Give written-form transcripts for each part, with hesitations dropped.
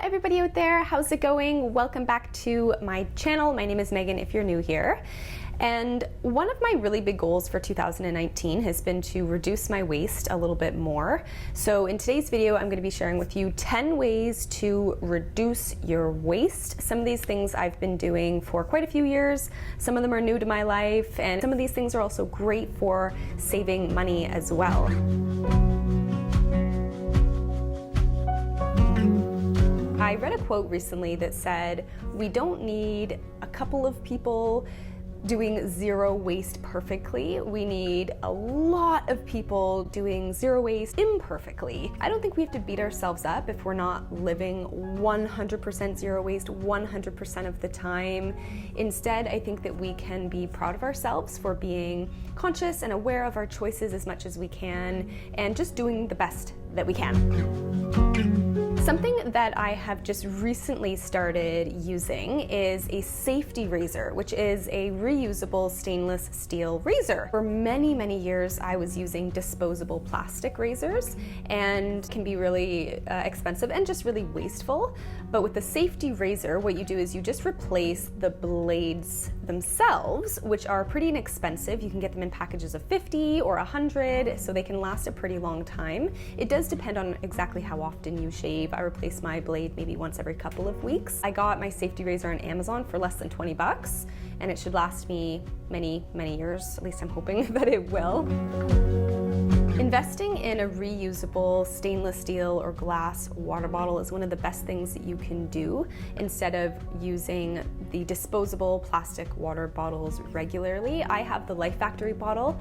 everybody out there, how's it going? Welcome back to my channel. My name is Megan if you're new here. And one of my really big goals for 2019 has been to reduce my waist a little bit more. So in today's video, I'm going to be sharing with you 10 ways to reduce your waist. Some of these things I've been doing for quite a few years. Some of them are new to my life, and some of these things are also great for saving money as well. I read a quote recently that said, we don't need a couple of people doing zero waste perfectly. We need a lot of people doing zero waste imperfectly. I don't think we have to beat ourselves up if we're not living 100% zero waste 100% of the time. Instead, I think that we can be proud of ourselves for being conscious and aware of our choices as much as we can and just doing the best that we can. Something that I have just recently started using is a safety razor, which is a reusable stainless steel razor. For many, many years, I was using disposable plastic razors and can be really expensive and just really wasteful. But with the safety razor, what you do is you just replace the blades themselves, which are pretty inexpensive. You can get them in packages of 50 or 100, so they can last a pretty long time. It does depend on exactly how often you shave. I replace my blade maybe once every couple of weeks. I got my safety razor on Amazon for less than 20 bucks, and it should last me many, many years. At least I'm hoping that it will. Investing in a reusable stainless steel or glass water bottle is one of the best things that you can do instead of using the disposable plastic water bottles regularly. I have the Life Factory bottle,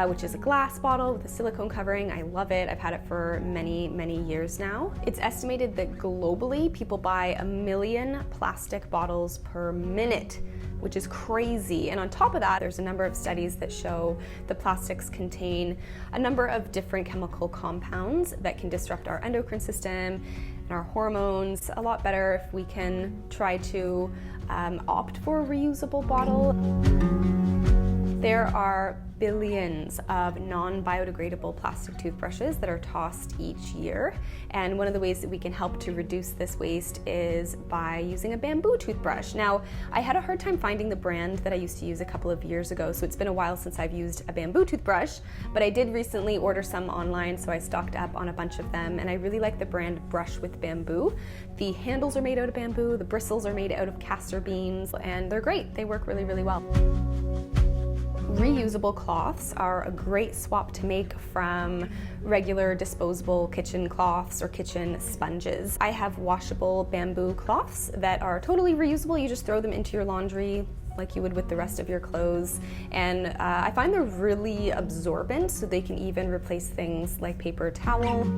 which is a glass bottle with a silicone covering. I love it. I've had it for many, many years now. It's estimated that globally people buy 1 million plastic bottles per minute, which is crazy. And on top of that, there's a number of studies that show the plastics contain a number of different chemical compounds that can disrupt our endocrine system and our hormones. A lot better if we can try to opt for a reusable bottle. There are billions of non-biodegradable plastic toothbrushes that are tossed each year, and one of the ways that we can help to reduce this waste is by using a bamboo toothbrush. Now, I had a hard time finding the brand that I used to use a couple of years ago, so it's been a while since I've used a bamboo toothbrush, but I did recently order some online, so I stocked up on a bunch of them, and I really like the brand Brush with Bamboo. The handles are made out of bamboo, the bristles are made out of castor beans, and they're great. They work really, really well. Reusable cloths are a great swap to make from regular disposable kitchen cloths or kitchen sponges. I have washable bamboo cloths that are totally reusable. You just throw them into your laundry like you would with the rest of your clothes. And I find they're really absorbent, so they can even replace things like paper towel.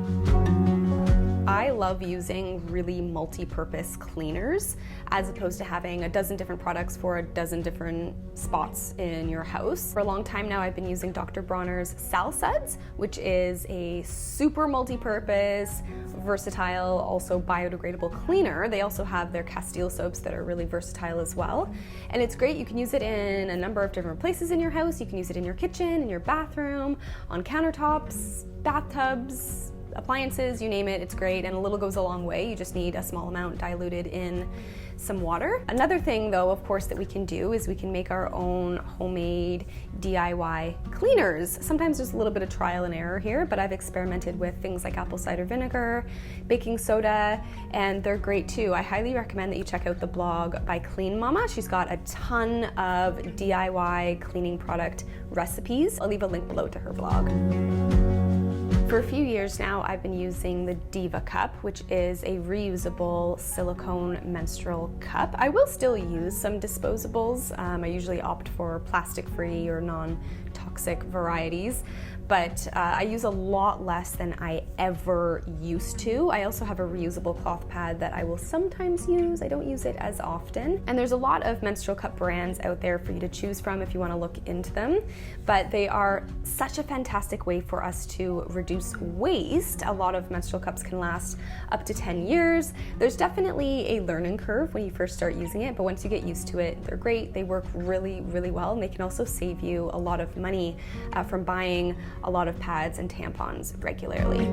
I love using really multi-purpose cleaners as opposed to having a dozen different products for a dozen different spots in your house. For a long time now, I've been using Dr. Bronner's Salsuds, which is a super multi-purpose, versatile, also biodegradable cleaner. They also have their Castile soaps that are really versatile as well. And it's great. You can use it in a number of different places in your house. You can use it in your kitchen, in your bathroom, on countertops, bathtubs, appliances, you name it, it's great, and a little goes a long way. You just need a small amount diluted in some water. Another thing though, of course, that we can do is we can make our own homemade DIY cleaners. Sometimes there's a little bit of trial and error here, but I've experimented with things like apple cider vinegar, baking soda, and they're great too. I highly recommend that you check out the blog by Clean Mama. She's got a ton of DIY cleaning product recipes. I'll leave a link below to her blog. For a few years now, I've been using the Diva cup, which is a reusable silicone menstrual cup. I will still use some disposables. I usually opt for plastic-free or non-toxic varieties, but I use a lot less than I ever used to. I also have a reusable cloth pad that I will sometimes use. I don't use it as often. And there's a lot of menstrual cup brands out there for you to choose from if you want to look into them, but they are such a fantastic way for us to reduce waste. A lot of menstrual cups can last up to 10 years. There's definitely a learning curve when you first start using it, but once you get used to it, they're great. They work really, really well, and they can also save you a lot of money from buying a lot of pads and tampons regularly.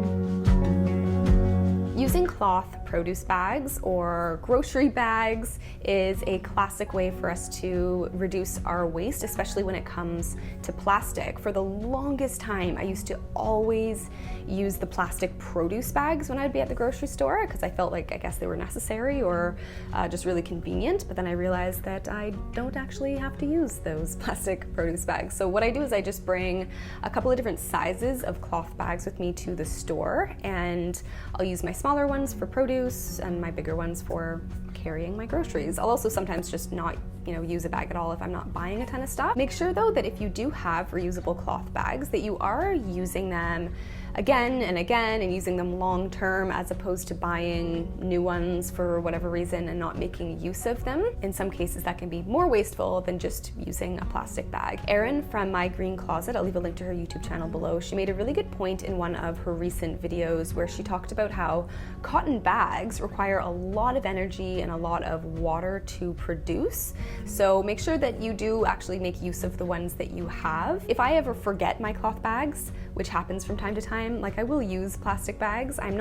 Using cloth produce bags or grocery bags is a classic way for us to reduce our waste, especially when it comes to plastic. For the longest time, I used to always use the plastic produce bags when I'd be at the grocery store because I felt like, I guess they were necessary or just really convenient, but then I realized that I don't actually have to use those plastic produce bags. So what I do is I just bring a couple of different sizes of cloth bags with me to the store, and I'll use my smaller ones for produce and my bigger ones for carrying my groceries. I'll also sometimes just not, use a bag at all if I'm not buying a ton of stuff. Make sure though that if you do have reusable cloth bags that you are using them again and again and using them long term, as opposed to buying new ones for whatever reason and not making use of them. In some cases that can be more wasteful than just using a plastic bag. Erin from My Green Closet, I'll leave a link to her YouTube channel below, she made a really good point in one of her recent videos where she talked about how cotton bags require a lot of energy and a lot of water to produce. So make sure that you do actually make use of the ones that you have. If I ever forget my cloth bags, which happens from time to time, like I will use plastic bags. I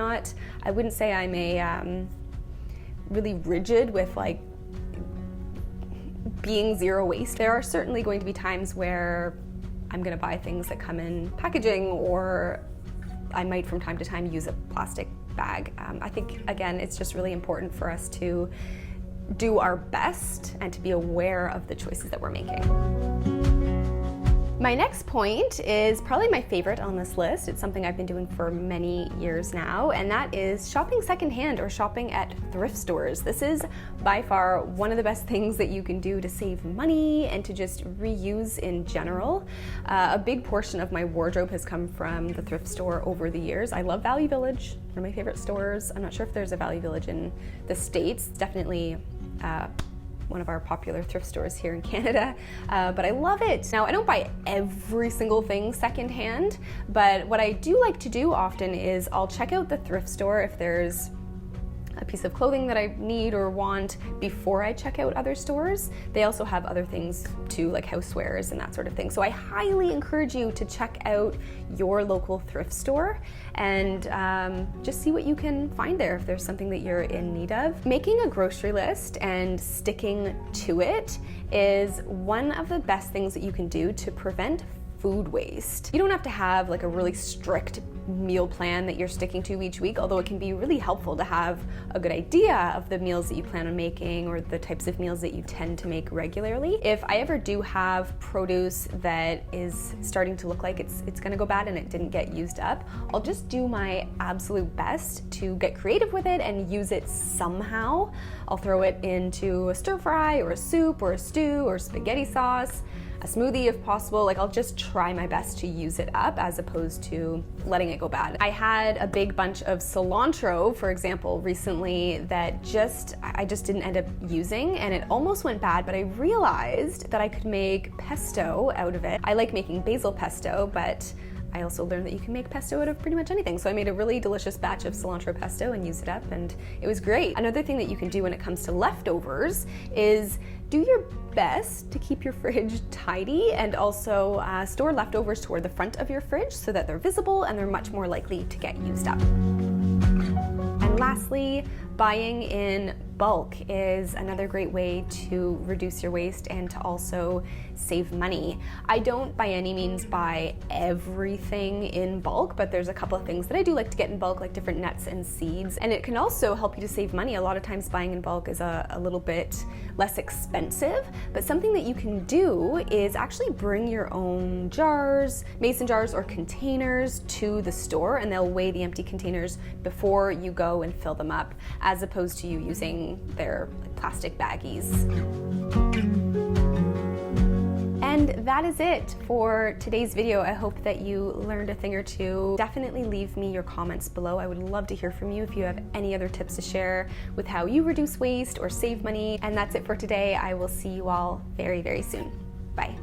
wouldn't say I'm a really rigid with like being zero waste. There are certainly going to be times where I'm gonna buy things that come in packaging, or I might from time to time use a plastic bag. I think, again, it's just really important for us to do our best and to be aware of the choices that we're making. My next point is probably my favorite on this list. It's something I've been doing for many years now, and that is shopping secondhand or shopping at thrift stores. This is by far one of the best things that you can do to save money and to just reuse in general. A big portion of my wardrobe has come from the thrift store over the years. I love Value Village, one of my favorite stores. I'm not sure if there's a Value Village in the States. It's definitely one of our popular thrift stores here in Canada, but I love it. Now, I don't buy every single thing secondhand, but what I do like to do often is I'll check out the thrift store if there's a piece of clothing that I need or want before I check out other stores. They also have other things too, like housewares and that sort of thing. So I highly encourage you to check out your local thrift store and just see what you can find there if there's something that you're in need of. Making a grocery list and sticking to it is one of the best things that you can do to prevent food waste. You don't have to have like a really strict meal plan that you're sticking to each week, although it can be really helpful to have a good idea of the meals that you plan on making or the types of meals that you tend to make regularly. If I ever do have produce that is starting to look like it's gonna go bad and it didn't get used up, I'll just do my absolute best to get creative with it and use it somehow. I'll throw it into a stir fry or a soup or a stew or spaghetti sauce, a smoothie if possible. Like, I'll just try my best to use it up as opposed to letting it go bad. I had a big bunch of cilantro, for example, recently that I just didn't end up using, and it almost went bad, but I realized that I could make pesto out of it. I like making basil pesto, but I also learned that you can make pesto out of pretty much anything. So I made a really delicious batch of cilantro pesto and used it up, and it was great. Another thing that you can do when it comes to leftovers is do your best to keep your fridge tidy and also store leftovers toward the front of your fridge so that they're visible and they're much more likely to get used up. And lastly, buying in bulk is another great way to reduce your waste and to also save money. I don't by any means buy everything in bulk, but there's a couple of things that I do like to get in bulk, like different nuts and seeds, and it can also help you to save money. A lot of times buying in bulk is a little bit less expensive, but something that you can do is actually bring your own jars, mason jars or containers to the store, and they'll weigh the empty containers before you go and fill them up, as opposed to you using their plastic baggies. And that is it for today's video. I hope that you learned a thing or two. Definitely leave me your comments below. I would love to hear from you if you have any other tips to share with how you reduce waste or save money. And that's it for today. I will see you all very, very soon. Bye.